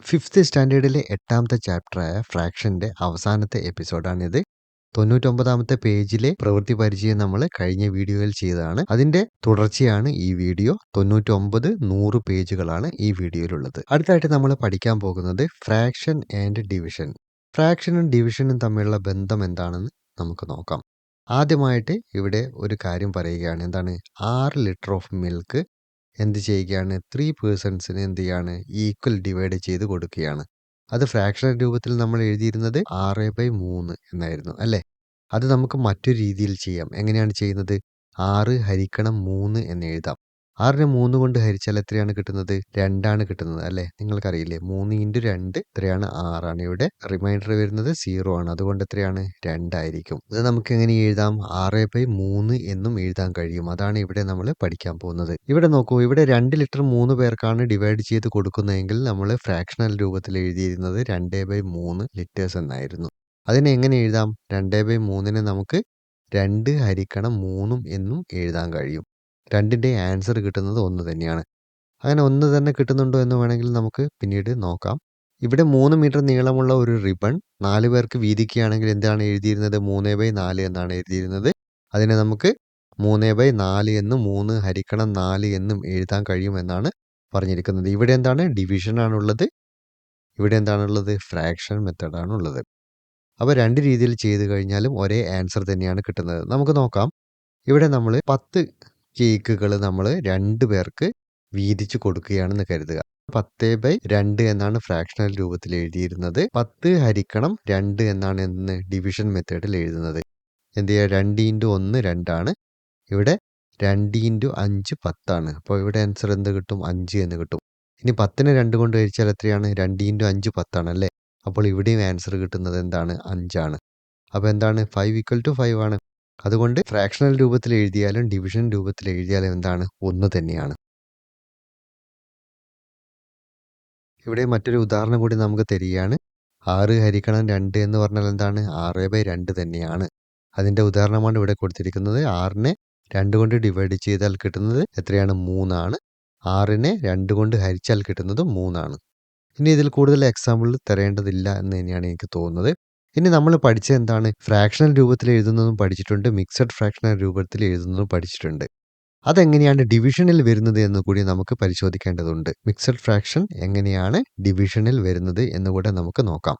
Fifth സ്റ്റാൻഡേർഡിലെ 8ാമത്തെ ചാപ്റ്ററായ ഫ്രാക്ഷൻ്റെ അവസാനത്തെ എപ്പിസോഡാണിത്. 99ാമത്തെ പേജിലെ പ്രവൃത്തി പരിചയം നമ്മൾ കഴിഞ്ഞ വീഡിയോയിൽ ചെയ്തതാണ്. അതിൻ്റെ തുടർച്ചയാണ് ഈ വീഡിയോ. 99, 100 പേജുകളാണ് ഈ വീഡിയോയിലുള്ളത്. അടുത്തായിട്ട് നമ്മൾ പഠിക്കാൻ പോകുന്നത് ഫ്രാക്ഷൻ ആൻഡ് ഡിവിഷൻ. ഫ്രാക്ഷനും ഡിവിഷനും തമ്മിലുള്ള ബന്ധം എന്താണെന്ന് നമുക്ക് നോക്കാം. ആദ്യമായിട്ട് ഇവിടെ ഒരു കാര്യം പറയുകയാണ്. എന്താണ്? 6 ലിറ്റർ ഓഫ് മിൽക്ക് എന്ത് ചെയ്യുകയാണ്? 3 പേഴ്സൺസിന് എന്ത് ചെയ്യാണ്? ഈക്വൽ ഡിവൈഡ് ചെയ്ത് കൊടുക്കുകയാണ്. അത് ഫ്രാക്ഷണൽ രൂപത്തിൽ നമ്മൾ എഴുതിയിരുന്നത് 6/3 എന്നായിരുന്നു അല്ലേ? അത് നമുക്ക് മറ്റൊരു രീതിയിൽ ചെയ്യാം. എങ്ങനെയാണ് ചെയ്യുന്നത്? 6 ഹരിക്കണം 3 എന്ന് എഴുതാം. 6നെ 3 കൊണ്ട് ഹരിച്ചാൽ എത്രയാണ് കിട്ടുന്നത്? 2 ആണ് കിട്ടുന്നത് അല്ലേ? നിങ്ങൾക്കറിയില്ലേ? 3 × 2 എത്രയാണ്? 6 ആണ്. ഇവിടെ റിമൈൻഡർ വരുന്നത് 0 ആണ്. അതുകൊണ്ട് എത്രയാണ്? 2 ആയിരിക്കും. ഇത് നമുക്ക് എങ്ങനെ എഴുതാം? 6/3 എന്നും എഴുതാൻ കഴിയും. അതാണ് ഇവിടെ നമ്മൾ പഠിക്കാൻ പോകുന്നത്. ഇവിടെ നോക്കൂ, ഇവിടെ 2 ലിറ്റർ 3 പേർക്കാണ് ഡിവൈഡ് ചെയ്ത് കൊടുക്കുന്നതെങ്കിൽ നമ്മൾ ഫ്രാക്ഷണൽ രൂപത്തിൽ എഴുതിയിരുന്നത് 2/3 ലിറ്റേഴ്സ് എന്നായിരുന്നു. അതിനെ എങ്ങനെ എഴുതാം? 2/3നെ നമുക്ക് 2 ഹരിക്കണം 3 എന്നും എഴുതാൻ കഴിയും. 2ൻ്റെ ആൻസർ കിട്ടുന്നത് 1 തന്നെയാണ്. അങ്ങനെ 1 തന്നെ കിട്ടുന്നുണ്ടോ എന്ന് വേണമെങ്കിൽ നമുക്ക് പിന്നീട് നോക്കാം. ഇവിടെ 3 മീറ്റർ നീളമുള്ള ഒരു റിബൺ 4 പേർക്ക് വീതിക്കുകയാണെങ്കിൽ എന്താണ് എഴുതിയിരുന്നത്? 3/4 എന്നാണ് എഴുതിയിരുന്നത്. അതിനെ നമുക്ക് 3/4 എന്നും 3 ഹരിക്കണം 4 എന്നും എഴുതാൻ കഴിയുമെന്നാണ് പറഞ്ഞിരിക്കുന്നത്. ഇവിടെ എന്താണ്? ഡിവിഷൻ ആണുള്ളത്. ഇവിടെ എന്താണുള്ളത്? ഫ്രാക്ഷൻ മെത്തേഡാണുള്ളത്. അപ്പോൾ 2 രീതിയിൽ ചെയ്ത് കഴിഞ്ഞാലും ഒരേ ആൻസർ തന്നെയാണ് കിട്ടുന്നത്. നമുക്ക് നോക്കാം. ഇവിടെ നമ്മൾ 10 കേക്കുകൾ നമ്മൾ 2 പേർക്ക് വീതിച്ച് കൊടുക്കുകയാണെന്ന് കരുതുക. 10/2 എന്നാണ് ഫ്രാക്ഷണൽ രൂപത്തിൽ എഴുതിയിരുന്നത്. 10 ഹരിക്കണം 2 എന്നാണ് ഡിവിഷൻ മെത്തേഡിൽ എഴുതുന്നത്. എന്ത് ചെയ്യുക? 2 × 1 2 ആണ്. ഇവിടെ 2 × 5 10 ആണ്. അപ്പോൾ ഇവിടെ ആൻസർ എന്ത് കിട്ടും? 5 എന്ന് കിട്ടും. ഇനി 10നെ 2 കൊണ്ട് ഹരിച്ചാൽ എത്രയാണ്? 2 × 5 10 ആണല്ലേ? അപ്പോൾ ഇവിടെയും ആൻസർ കിട്ടുന്നത് എന്താണ്? 5 ആണ്. അപ്പോൾ എന്താണ്? 5 = 5 ആണ്. അതുകൊണ്ട് ഫ്രാക്ഷണൽ രൂപത്തിൽ എഴുതിയാലും ഡിവിഷൻ രൂപത്തിൽ എഴുതിയാലും എന്താണ്? 1 തന്നെയാണ്. ഇവിടെ മറ്റൊരു ഉദാഹരണം കൂടി നമുക്ക് തരികയാണ്. 6 ഹരിക്കണം 2 എന്ന് പറഞ്ഞാൽ എന്താണ്? 6/2 തന്നെയാണ്. അതിൻ്റെ ഉദാഹരണമാണ് ഇവിടെ കൊടുത്തിരിക്കുന്നത്. 6നെ 2 കൊണ്ട് ഡിവൈഡ് ചെയ്താൽ കിട്ടുന്നത് എത്രയാണ്? 3 ആണ്. 6നെ 2 കൊണ്ട് ഹരിച്ചാൽ കിട്ടുന്നത് 3 ആണ്. ഇനി ഇതിൽ കൂടുതൽ എക്സാമ്പിൾ തരേണ്ടതില്ല എന്ന് തന്നെയാണ് എനിക്ക് തോന്നുന്നത്. ഇനി നമ്മൾ പഠിച്ചത് എന്താണ്? ഫ്രാക്ഷണൽ രൂപത്തിൽ എഴുതുന്നതും പഠിച്ചിട്ടുണ്ട്, മിക്സഡ് ഫ്രാക്ഷണൽ രൂപത്തിൽ എഴുതുന്നതും പഠിച്ചിട്ടുണ്ട്. അതെങ്ങനെയാണ് ഡിവിഷനിൽ വരുന്നത് എന്ന് കൂടി നമുക്ക് പരിശോധിക്കേണ്ടതുണ്ട്. മിക്സഡ് ഫ്രാക്ഷൻ എങ്ങനെയാണ് ഡിവിഷനിൽ വരുന്നത് എന്നുകൂടെ നമുക്ക് നോക്കാം.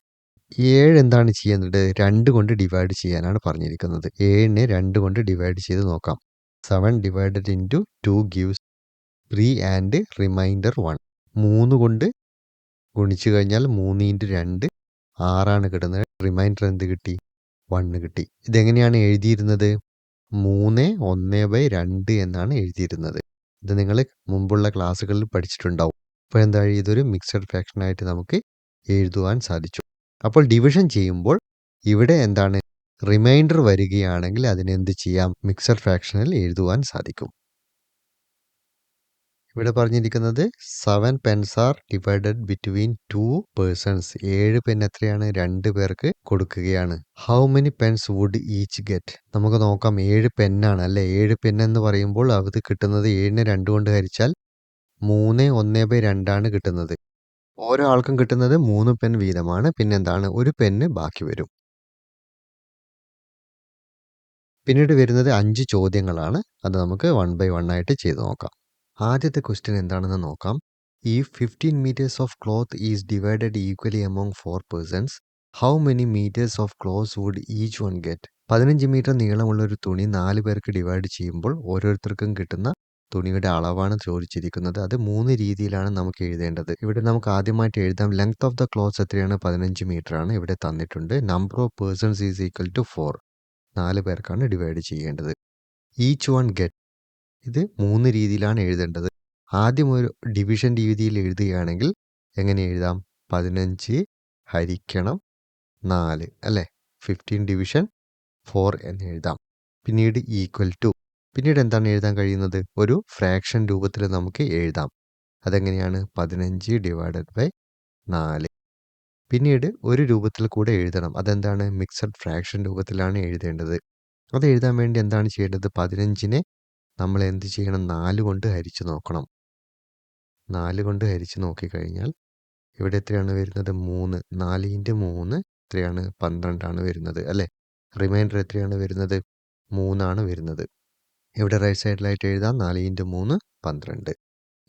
7 എന്താണ് ചെയ്യുന്നത്? 2 കൊണ്ട് ഡിവൈഡ് ചെയ്യാനാണ് പറഞ്ഞിരിക്കുന്നത്. 7നെ 2 കൊണ്ട് ഡിവൈഡ് ചെയ്ത് നോക്കാം. 7 divided into 2 gives 3 and reminder 1. 3 കൊണ്ട് ഗുണിച്ചു കഴിഞ്ഞാൽ 3 × 2 6 ആണ് കിട്ടുന്നത്. റിമൈൻഡർ എന്ത് കിട്ടി? 1 കിട്ടി. ഇതെങ്ങനെയാണ് എഴുതിയിരുന്നത്? 3 1/2 എന്നാണ് എഴുതിയിരുന്നത്. ഇത് നിങ്ങൾ മുമ്പുള്ള ക്ലാസ്സുകളിൽ പഠിച്ചിട്ടുണ്ടാവും. അപ്പോൾ എന്താ? ഇതൊരു മിക്സഡ് ഫ്രാക്ഷനായിട്ട് നമുക്ക് എഴുതുവാൻ സാധിച്ചു. അപ്പോൾ ഡിവിഷൻ ചെയ്യുമ്പോൾ ഇവിടെ എന്താണ്? റിമൈൻഡർ വരികയാണെങ്കിൽ അതിനെന്ത് ചെയ്യാം? മിക്സഡ് ഫ്രാക്ഷനിൽ എഴുതുവാൻ സാധിക്കും. ഇവിടെ പറഞ്ഞിരിക്കുന്നത് 7 pens are divided between 2 persons. 7 pen എത്രയാണ്? 2 പേർക്ക് കൊടുക്കുകയാണ്. How many pens would each get? നമുക്ക് നോക്കാം. 7 പെന്നാണ് അല്ലേ? 7 പെൻ എന്ന് പറയുമ്പോൾ അത് കിട്ടുന്നത് 7നെ 2 കൊണ്ട് ഹരിച്ചാൽ 3 1/2 ആണ് കിട്ടുന്നത്. ഓരോ ആൾക്കും കിട്ടുന്നത് 3 പെൻ വീതമാണ്. പിന്നെന്താണ്? ഒരു പെന്ന് ബാക്കി വരും. പിന്നീട് വരുന്നത് 5 ചോദ്യങ്ങളാണ്. അത് നമുക്ക് 1 by 1 ആയിട്ട് ചെയ്ത് നോക്കാം. ആദ്യത്തെ ക്വസ്റ്റ്യൻ എന്താണെന്ന് നോക്കാം. If 15 meters of cloth is divided equally among 4 persons, how many meters of cloth would each one get? 15 metre നീളമുള്ള ഒരു തുണി 4 പേർക്ക് ഡിവൈഡ് ചെയ്യുമ്പോൾ ഓരോരുത്തർക്കും കിട്ടുന്ന തുണിയുടെ അളവാണ് ചോദിച്ചിരിക്കുന്നത്. അത് 3 രീതിയിലാണ് നമുക്ക് എഴുതേണ്ടത്. ഇവിടെ നമുക്ക് ആദ്യമായിട്ട് എഴുതാം. ലെങ്ത് ഓഫ് ദ ക്ലോത്ത്സ് എത്രയാണ്? 15 മീറ്റർ ആണ്. ഇവിടെ തന്നിട്ടുണ്ട്. Number of persons is equal to 4. 4 പേർക്കാണ് ഡിവൈഡ് ചെയ്യേണ്ടത്. ഈച്ച് വൺ ഗെറ്റ്, ഇത് 3 രീതിയിലാണ് എഴുതേണ്ടത്. ആദ്യം ഒരു ഡിവിഷൻ രീതിയിൽ എഴുതുകയാണെങ്കിൽ എങ്ങനെ എഴുതാം? 15 ഹരിക്കണം 4 അല്ലേ? 15 ഡിവിഷൻ 4 എന്ന് എഴുതാം. പിന്നീട് ഈക്വൽ ടു, പിന്നീട് എന്താണ് എഴുതാൻ കഴിയുന്നത്? ഒരു ഫ്രാക്ഷൻ രൂപത്തിൽ നമുക്ക് എഴുതാം. അതെങ്ങനെയാണ്? 15 ഡിവൈഡഡ് ബൈ 4. പിന്നീട് ഒരു രൂപത്തിൽ കൂടെ എഴുതണം. അതെന്താണ്? മിക്സഡ് ഫ്രാക്ഷൻ രൂപത്തിലാണ് എഴുതേണ്ടത്. അത് എഴുതാൻ വേണ്ടി എന്താണ് ചെയ്യേണ്ടത്? 15നെ നമ്മൾ എന്ത് ചെയ്യണം? 4 കൊണ്ട് ഹരിച്ച് നോക്കണം. 4 കൊണ്ട് ഹരിച്ച് നോക്കിക്കഴിഞ്ഞാൽ ഇവിടെ എത്രയാണ് വരുന്നത്? 3. 4 ഇൻറ്റു 3 എത്രയാണ്? 12 വരുന്നത് അല്ലേ? റിമൈൻഡർ എത്രയാണ് വരുന്നത്? 3 വരുന്നത്. ഇവിടെ റൈറ്റ് സൈഡിലായിട്ട് എഴുതാം 4 ഇൻറ്റു 3 12.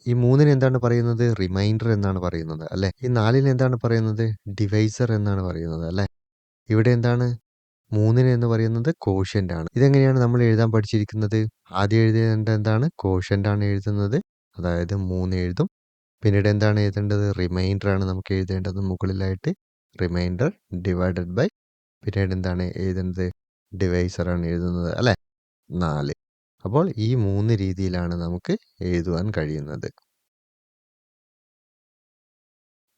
ഈ 3-ന് എന്താണ് പറയുന്നത്? റിമൈൻഡർ എന്നാണ് പറയുന്നത് അല്ലേ? ഈ 4-ന് എന്താണ് പറയുന്നത്? ഡിവൈസർ എന്നാണ് പറയുന്നത് അല്ലേ? ഇവിടെ എന്താണ്? 3-ന് എന്ന് പറയുന്നത് കോഷ്യന്റ് ആണ്. ഇതെങ്ങനെയാണ് നമ്മൾ എഴുതാൻ പഠിച്ചിരിക്കുന്നത്? ആദ്യം എഴുതേണ്ടത് എന്താണ്? കോഷ്യന്റ് ആണ് എഴുതുന്നത്. അതായത് 3 എഴുതും. പിന്നീട് എന്താണ് എഴുതേണ്ടത്? റിമൈൻഡർ ആണ് നമുക്ക് എഴുതേണ്ടത് മുകളിലായിട്ട്. റിമൈൻഡർ ഡിവൈഡഡ് ബൈ പിന്നീട് എന്താണ് എഴുതേണ്ടത്? ഡിവൈസർ ആണ് എഴുതുന്നത് അല്ലേ? 4. അപ്പോൾ ഈ 3 രീതിയിലാണ് നമുക്ക് എഴുതുവാൻ കഴിയുന്നത്.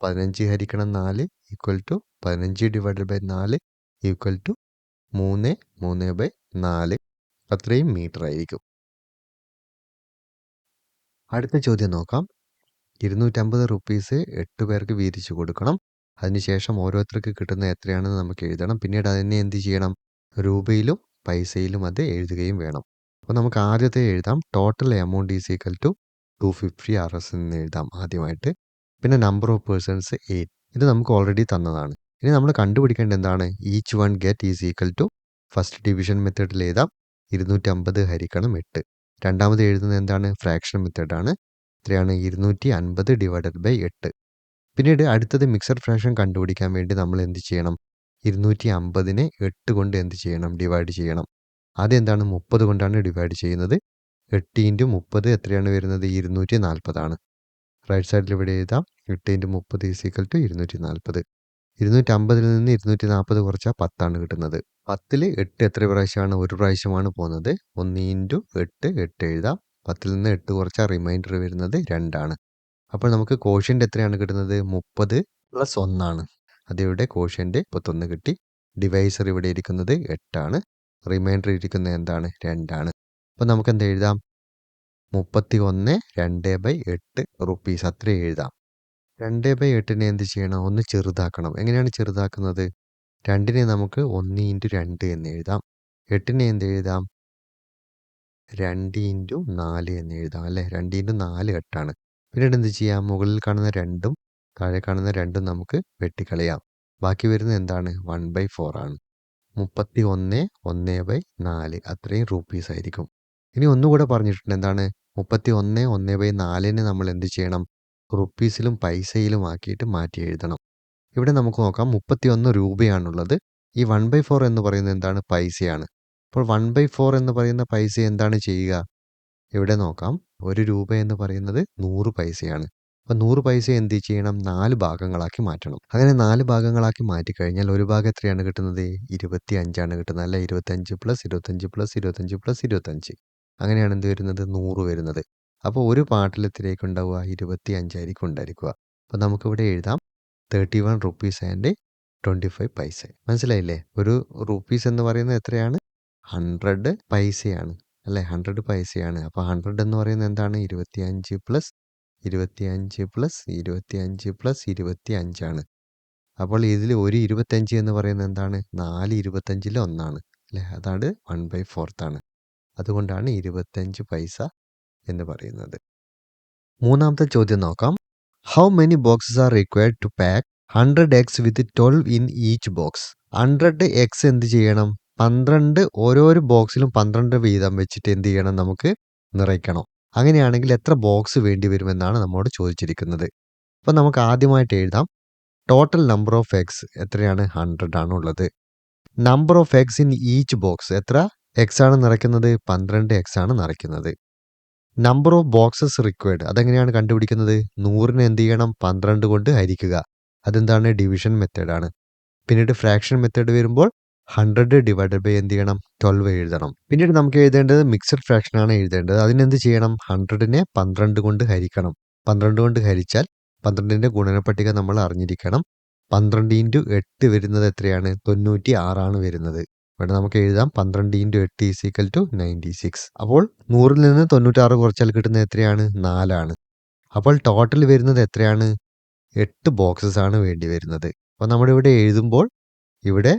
15 ഹരിക്കണം 4 equal to 15 divided by 4 equal to 3 3/4 അത്രയും മീറ്റർ ആയിരിക്കും. അടുത്ത ചോദ്യം നോക്കാം. 250 റുപ്പീസ് 8 പേർക്ക് വീതിച്ചു കൊടുക്കണം. അതിനുശേഷം ഓരോരുത്തർക്ക് കിട്ടുന്ന എത്രയാണെന്ന് നമുക്ക് എഴുതണം. പിന്നീട് അതിനെ എന്ത് ചെയ്യണം? രൂപയിലും പൈസയിലും അത് എഴുതുകയും വേണം. അപ്പോൾ നമുക്ക് ആദ്യത്തെ എഴുതാം. Total amount is equal to 250 RS എന്ന് എഴുതാം ആദ്യമായിട്ട്. പിന്നെ നമ്പർ ഓഫ് പേഴ്സൺസ് 8. ഇത് നമുക്ക് ഓൾറെഡി തന്നതാണ്. ഇനി നമ്മൾ കണ്ടുപിടിക്കേണ്ടത് എന്താണ്? Each one get is equal to first division മെത്തേഡിൽ എഴുതാം 250 ഹരിക്കണം 8. രണ്ടാമത് എഴുതുന്നത് എന്താണ്? ഫ്രാക്ഷൻ മെത്തേഡാണ്. എത്രയാണ്? 250 ഡിവൈഡഡ് ബൈ 8. പിന്നീട് അടുത്തത് മിക്സഡ് ഫ്രാക്ഷൻ കണ്ടുപിടിക്കാൻ വേണ്ടി നമ്മൾ എന്ത് ചെയ്യണം? 250-നെ 8 കൊണ്ട് എന്ത് ചെയ്യണം? ഡിവൈഡ് ചെയ്യണം. ആദ്യം എന്താണ്? 30 കൊണ്ടാണ് ഡിവൈഡ് ചെയ്യുന്നത്. 8 ഇൻറ്റു 30 എത്രയാണ് വരുന്നത്? 240 ആണ്. റൈറ്റ് സൈഡിൽ ഇവിടെ എഴുതാം 8 ഇൻറ്റു 30 ഈസ് ഈക്വൽ ടു 240. 250-ൽ നിന്ന് 240 കുറച്ചാൽ 10 കിട്ടുന്നത്. 10-ൽ 8 എത്ര പ്രാവശ്യമാണ്? ഒരു പ്രാവശ്യമാണ് പോകുന്നത്. 1 ഇൻറ്റു 8 8 എഴുതാം. 10-ൽ നിന്ന് 8 കുറച്ചാൽ റിമൈൻഡർ വരുന്നത് 2 അപ്പോൾ നമുക്ക് കോഷ്യന്റ് എത്രയാണ് കിട്ടുന്നത്? 30 + 1 അതിവിടെ കോഷ്യന്റ് 31 കിട്ടി. ഡിവൈസർ ഇവിടെ ഇരിക്കുന്നത് 8 റിമൈൻഡർ ഇരിക്കുന്നത് എന്താണ്? 2 അപ്പോൾ നമുക്ക് എന്ത് എഴുതാം? 31 2/8 റുപ്പീസ് അത്രേ എഴുതാം. 2/8-നെ എന്ത് ചെയ്യണം? ഒന്ന് ചെറുതാക്കണം. എങ്ങനെയാണ് ചെറുതാക്കുന്നത്? 2-നെ നമുക്ക് 1 ഇൻറ്റു 2 എന്ന് എഴുതാം. 8-നെ എന്ത് എഴുതാം? 2 ഇൻറ്റു 4 എന്ന് എഴുതാം അല്ലേ? 2 ഇൻറ്റു 4 8. പിന്നീട് എന്ത് ചെയ്യാം? മുകളിൽ കാണുന്ന 2ഉം താഴെ കാണുന്ന 2ഉം നമുക്ക് വെട്ടിക്കളയാം. ബാക്കി വരുന്നത് എന്താണ്? 1/4 ആണ്. 31 1/4 അത്രയും റുപ്പീസ് ആയിരിക്കും. ഇനി ഒന്നുകൂടെ പറഞ്ഞിട്ടുണ്ട്. എന്താണ്? 31 1/4-നെ നമ്മൾ എന്ത് ചെയ്യണം? റുപ്പീസിലും പൈസയിലും ആക്കിയിട്ട് മാറ്റി എഴുതണം. ഇവിടെ നമുക്ക് നോക്കാം 31 രൂപയാണുള്ളത്. ഈ 1/4 എന്ന് പറയുന്നത് എന്താണ്? പൈസയാണ്. അപ്പോൾ 1/4 എന്ന് പറയുന്ന പൈസ എന്താണ് ചെയ്യുക? ഇവിടെ നോക്കാം. 1 രൂപ എന്ന് പറയുന്നത് 100 പൈസയാണ്. അപ്പോൾ 100 പൈസ എന്ത് ചെയ്യണം? 4 ഭാഗങ്ങളാക്കി മാറ്റണം. അങ്ങനെ 4 ഭാഗങ്ങളാക്കി മാറ്റിക്കഴിഞ്ഞാൽ ഒരു ഭാഗം എത്രയാണ് കിട്ടുന്നത്? 25 കിട്ടുന്നത് അല്ലേ? 25 + 25 + 25 + 25 അങ്ങനെയാണ് എന്ത് വരുന്നത്? 100 വരുന്നത്. അപ്പോൾ ഒരു പാട്ടിൽ എത്രയായിരിക്കും ഉണ്ടാവുക? 25 ആയിരിക്കും ഉണ്ടായിരിക്കുക. അപ്പോൾ നമുക്കിവിടെ എഴുതാം 31 റുപ്പീസ് ആൻഡ് 25 പൈസ. മനസ്സിലായില്ലേ? ഒരു റുപ്പീസ് എന്ന് പറയുന്നത് എത്രയാണ്? 100 പൈസയാണ് അല്ലേ? 100 പൈസയാണ്. അപ്പോൾ 100 എന്ന് പറയുന്നത് എന്താണ്? 25 + 25 + 25 + 25 അപ്പോൾ ഇതിൽ ഒരു 25 എന്ന് പറയുന്നത് എന്താണ്? 4 25-ൽ 1 അല്ലേ? അതാണ് 1/4 അതുകൊണ്ടാണ് 25 പൈസ എന്ന് പറയുന്നത്. മൂന്നാമത്തെ ചോദ്യം നോക്കാം. How many boxes are required to pack 100 eggs with 12 in each box? 100 eggs എന്ത് ചെയ്യണം? 12 ഓരോരോ ബോക്സിലും 12 വീതം വെച്ചിട്ട് എന്ത് ചെയ്യണം? നമുക്ക് നിറയ്ക്കണം. അങ്ങനെയാണെങ്കിൽ എത്ര ബോക്സ് വേണ്ടി വരുമെന്നാണ് നമ്മോട് ചോദിച്ചിരിക്കുന്നത്. അപ്പോൾ നമുക്ക് ആദ്യമായിട്ട് എഴുതാം. ടോട്ടൽ നമ്പർ ഓഫ് എഗ്സ് എത്രയാണ്? 100 ആണുള്ളത്. Number of eggs in each box എത്ര എഗ്സ് ആണ് നിറയ്ക്കുന്നത്? 12 എഗ്സ് ആണ് നിറയ്ക്കുന്നത്. നമ്പർ ഓഫ് ബോക്സസ് റിക്വയർഡ് അതെങ്ങനെയാണ് കണ്ടുപിടിക്കുന്നത്? 100-നെ എന്ത് ചെയ്യണം? 12 കൊണ്ട് ഹരിക്കുക. അതെന്താണ്? ഡിവിഷൻ മെത്തേഡാണ്. പിന്നീട് ഫ്രാക്ഷൻ മെത്തേഡ് വരുമ്പോൾ 100 ഡിവൈഡഡ് ബൈ എന്ത് ചെയ്യണം? 12 എഴുതണം. പിന്നീട് നമുക്ക് എഴുതേണ്ടത് മിക്സഡ് ഫ്രാക്ഷൻ ആണ് എഴുതേണ്ടത്. അതിനെന്ത് ചെയ്യണം? 100-നെ 12 കൊണ്ട് ഹരിക്കണം. 12 കൊണ്ട് ഹരിച്ചാൽ 12-ന്റെ ഗുണനപ്പട്ടിക നമ്മൾ അറിഞ്ഞിരിക്കണം. 12 ഇൻറ്റു 8 വരുന്നത് എത്രയാണ്? 96 വരുന്നത്. ഇവിടെ നമുക്ക് എഴുതാം 12 ഇൻറ്റു 8 ഈസ് ഈക്വൽ ടു 96. അപ്പോൾ 100-ൽ നിന്ന് 96 കുറച്ചാൽ കിട്ടുന്നത് എത്രയാണ്? 4 അപ്പോൾ ടോട്ടൽ വരുന്നത് എത്രയാണ്? 8 ബോക്സസ് ആണ് വേണ്ടി വരുന്നത്. അപ്പോൾ നമ്മുടെ ഇവിടെ എഴുതുമ്പോൾ ഇവിടെ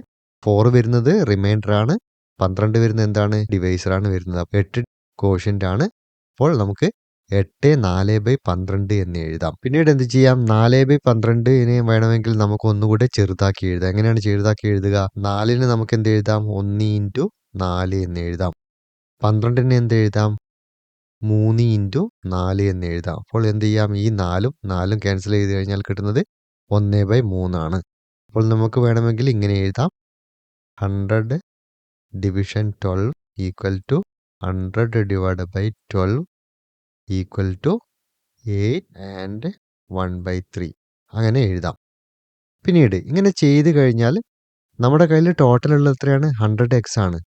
4 വരുന്നത് റിമൈൻഡർ ആണ്. 12 വരുന്നത് എന്താണ്? ഡിവൈസർ ആണ് വരുന്നത്. അപ്പോൾ 8 കോഷ്യന്റ് ആണ്. അപ്പോൾ നമുക്ക് 8/4/12 എന്ന് എഴുതാം. പിന്നീട് എന്ത് ചെയ്യാം? 4/12 വേണമെങ്കിൽ നമുക്ക് ഒന്നുകൂടെ ചെറുതാക്കി എഴുതാം. എങ്ങനെയാണ് ചെറുതാക്കി എഴുതുക? 4ന് നമുക്ക് എന്ത് എഴുതാം? 1/4 എന്ന് എഴുതാം. 12ന് എന്ത് എഴുതാം? 3/4 എന്ന് എഴുതാം. അപ്പോൾ എന്ത് ചെയ്യാം? ഈ 4ഉം ക്യാൻസൽ ചെയ്ത് കഴിഞ്ഞാൽ കിട്ടുന്നത് 1/3 ആണ്. അപ്പോൾ നമുക്ക് വേണമെങ്കിൽ ഇങ്ങനെ എഴുതാം. 100 division 12 equal to 100 divide by 12 equal to 8 and 1/3 അങ്ങനെ എഴുതാം. പിന്നീട് ഇങ്ങനെ ചെയ്ത് കഴിഞ്ഞാൽ നമ്മുടെ കയ്യിൽ ടോട്ടൽ ഉള്ളത് എത്രയാണ്? 100x ആണ്.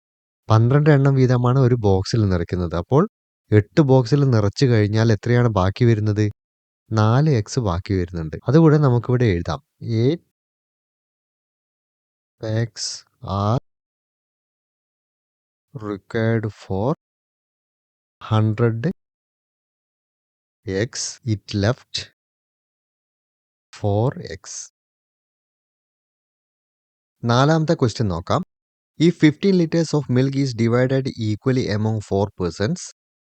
12 എണ്ണം വീതമാണ് ഒരു ബോക്സിൽ നിറയ്ക്കുന്നത്. അപ്പോൾ 8 ബോക്സിൽ നിറച്ചു കഴിഞ്ഞാൽ എത്രയാണ് ബാക്കി വരുന്നത്? 4x ബാക്കി വരുന്നുണ്ട്. അതുകൂടെ നമുക്കിവിടെ എഴുതാം. 8x are required for 100x. It left 4x. നാലാമത്തെ ക്വസ്റ്റ്യൻ നോക്കാം. If 15 liters of milk is divided equally among 4 persons,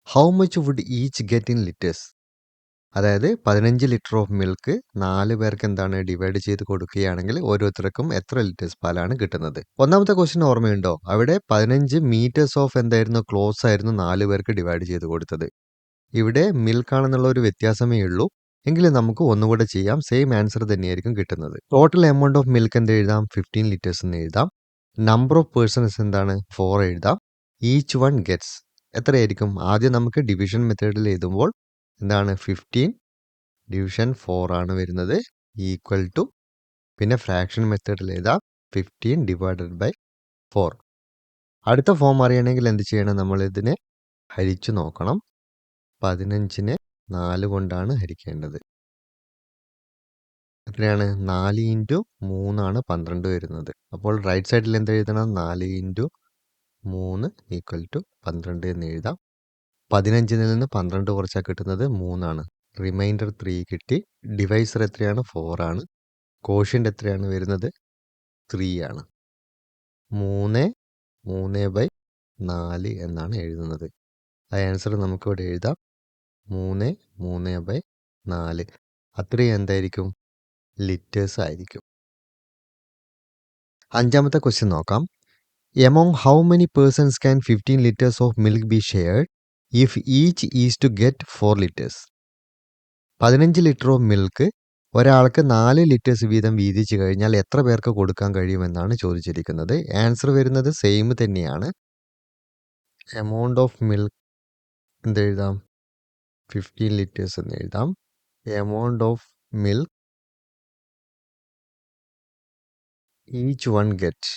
how much would each get in liters? അതായത് 15 ലിറ്റർ ഓഫ് മിൽക്ക് 4 പേർക്ക് എന്താണ് ഡിവൈഡ് ചെയ്ത് കൊടുക്കുകയാണെങ്കിൽ ഓരോരുത്തർക്കും എത്ര ലിറ്റേഴ്സ് പാലാണ് കിട്ടുന്നത്? ഒന്നാമത്തെ ക്വസ്റ്റ്യൻ ഓർമ്മയുണ്ടോ? അവിടെ 15 മീറ്റേഴ്സ് ഓഫ് എന്തായിരുന്നു? ക്ലോസ് ആയിരുന്നു 4 പേർക്ക് ഡിവൈഡ് ചെയ്ത് കൊടുത്തത്. ഇവിടെ മിൽക്ക് ആണെന്നുള്ള ഒരു വ്യത്യാസമേ ഉള്ളൂ. എങ്കിലും നമുക്ക് ഒന്നുകൂടെ ചെയ്യാം. സെയിം ആൻസർ തന്നെയായിരിക്കും കിട്ടുന്നത്. ടോട്ടൽ എമൗണ്ട് ഓഫ് മിൽക്ക് എന്ത് എഴുതാം? 15 ലിറ്റേഴ്സ് എന്ന് എഴുതാം. നമ്പർ ഓഫ് പേഴ്സൺസ് എന്താണ്? 4 എഴുതാം. ഈച്ച് വൺ ഗെറ്റ്സ് എത്രയായിരിക്കും? ആദ്യം നമുക്ക് ഡിവിഷൻ മെത്തേഡിൽ എഴുതുമ്പോൾ എന്താണ്? 15 ഡിവിഷൻ 4 ആണ് വരുന്നത്. ഈക്വൽ ടു പിന്നെ ഫ്രാക്ഷൻ മെത്തേഡിൽ എഴുതാം 15 ഡിവൈഡഡ് ബൈ 4. അടുത്ത ഫോം അറിയണമെങ്കിൽ എന്ത് ചെയ്യണം? നമ്മൾ ഇതിനെ ഹരിച്ചു നോക്കണം. 15നെ 4 കൊണ്ടാണ് ഹരിക്കേണ്ടത്. എത്രയാണ്? 4 ഇൻറ്റു 3 ആണ് 12 വരുന്നത്. അപ്പോൾ റൈറ്റ് സൈഡിൽ എന്ത് എഴുതണം? 4 ഇൻറ്റു 3 ഈക്വൽ ടു 12 എന്ന് എഴുതാം. 15ൽ നിന്ന് 12 കുറച്ചാൽ കിട്ടുന്നത് 3 ആണ്. റിമൈൻഡർ 3 കിട്ടി. ഡിവൈസർ എത്രയാണ്? 4 ആണ്. കോഷ്യൻ്റ് എത്രയാണ് വരുന്നത്? 3 ആണ്. 3/4 എന്നാണ് എഴുതുന്നത്. ആ ആൻസർ നമുക്കിവിടെ എഴുതാം. 3/4 അത്രയും എന്തായിരിക്കും? ലിറ്റേഴ്സ് ആയിരിക്കും. അഞ്ചാമത്തെ ക്വസ്റ്റ്യൻ നോക്കാം. Among how many persons can 15 litres of milk be shared if each is to get 4 litres? 15 litre of milk ഒരാൾക്ക് 4 ലിറ്റേഴ്സ് വീതം വീതിച്ചു കഴിഞ്ഞാൽ എത്ര പേർക്ക് കൊടുക്കാൻ കഴിയുമെന്നാണ് ചോദിച്ചിരിക്കുന്നത്. ആൻസർ വരുന്നത് സെയിം തന്നെയാണ്. എമൗണ്ട് ഓഫ് മിൽക്ക് എന്തെഴുതാം? 15 ലിറ്റേഴ്സ് എന്ന് എഴുതാം. Amount of milk each one get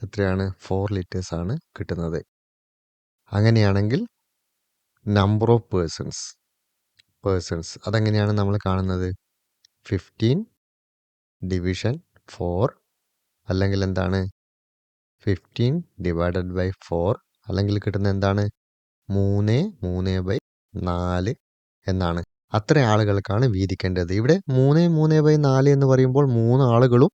എത്രയാണ്? 4 ലിറ്റേഴ്സ് ആണ് കിട്ടുന്നത്. അങ്ങനെയാണെങ്കിൽ നമ്പർ ഓഫ് പേഴ്സൺസ് അതെങ്ങനെയാണ് നമ്മൾ കാണുന്നത്? 15 ഡിവിഷൻ 4 അല്ലെങ്കിൽ എന്താണ്? 15 ഡിവൈഡഡ് ബൈ 4 അല്ലെങ്കിൽ കിട്ടുന്ന എന്താണ്? 3/4 എന്നാണ്. അത്ര ആളുകൾക്കാണ് വീതിക്കേണ്ടത്. ഇവിടെ 3/4 എന്ന് പറയുമ്പോൾ 3 ആളുകളും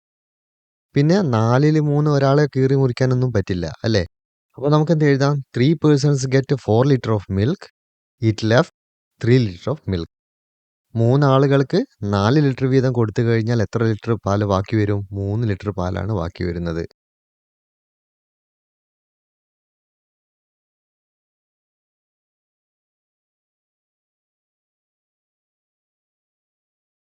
പിന്നെ 4ൽ 3 ഒരാളെ കീറി മുറിക്കാനൊന്നും പറ്റില്ല അല്ലേ? അപ്പോൾ നമുക്ക് എന്ത് എഴുതാം? 3 persons get 4 litre of milk. It left 3 litre of milk. 3 ആളുകൾക്ക് 4 ലിറ്റർ വീതം കൊടുത്തു കഴിഞ്ഞാൽ എത്ര ലിറ്റർ പാല് ബാക്കി വരും? 3 ലിറ്റർ പാലാണ് ബാക്കി വരുന്നത്.